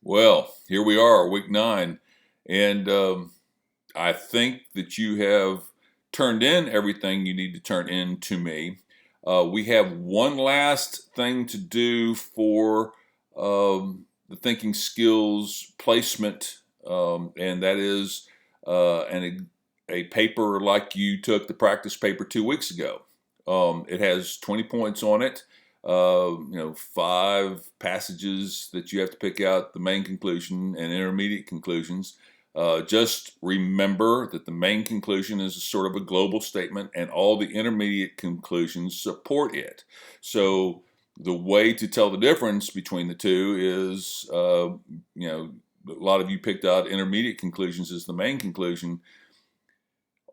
Well, here we are, week 9, and I think that you have turned in everything you need to turn in to me. We have one last thing to do for the thinking skills placement, and that is a paper like you took the practice paper 2 weeks ago. It has 20 points on it. 5 passages that you have to pick out the main conclusion and intermediate conclusions. Just remember that the main conclusion is sort of a global statement and all the intermediate conclusions support it. So the way to tell the difference between the two is, a lot of you picked out intermediate conclusions as the main conclusion.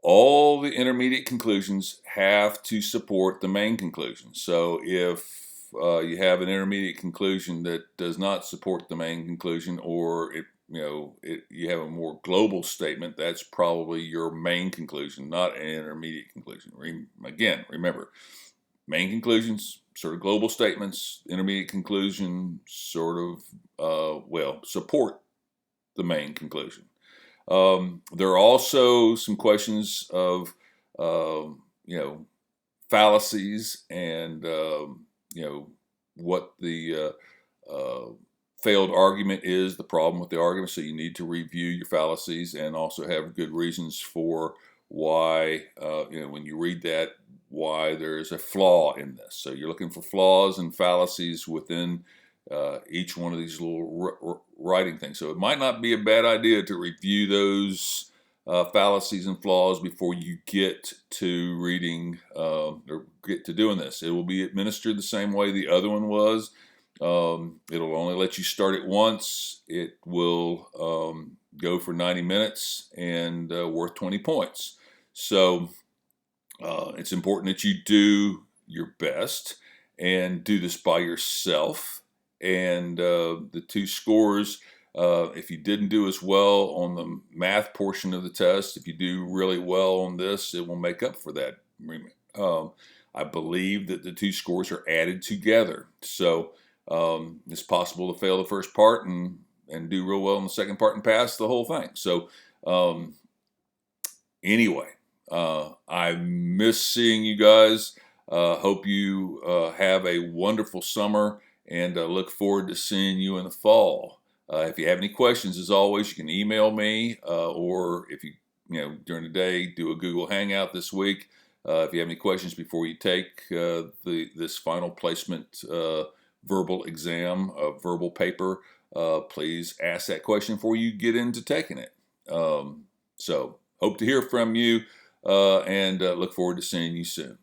All the intermediate conclusions have to support the main conclusion. So if you have an intermediate conclusion that does not support the main conclusion, or you have a more global statement, that's probably your main conclusion, not an intermediate conclusion. Again, remember, main conclusions, sort of global statements, intermediate conclusion, sort of, support the main conclusion. There are also some questions of, fallacies and, what the failed argument is, the problem with the argument. So you need to review your fallacies and also have good reasons for why, when you read that, why there's a flaw in this. So you're looking for flaws and fallacies within each one of these little writing things. So it might not be a bad idea to review those fallacies and flaws before you get to reading or get to doing this. It will be administered the same way the other one was. It'll only let you start it once. It will go for 90 minutes and worth 20 points. So it's important that you do your best and do this by yourself. And the two scores, if you didn't do as well on the math portion of the test, if you do really well on this, it will make up for that. I believe that the two scores are added together. So it's possible to fail the first part and do real well in the second part and pass the whole thing. So anyway, I miss seeing you guys. Hope you have a wonderful summer, and look forward to seeing you in the fall. If you have any questions, as always, you can email me, or if you during the day, do a Google Hangout this week. If you have any questions before you take this final placement verbal exam, verbal paper, please ask that question before you get into taking it. So hope to hear from you, and look forward to seeing you soon.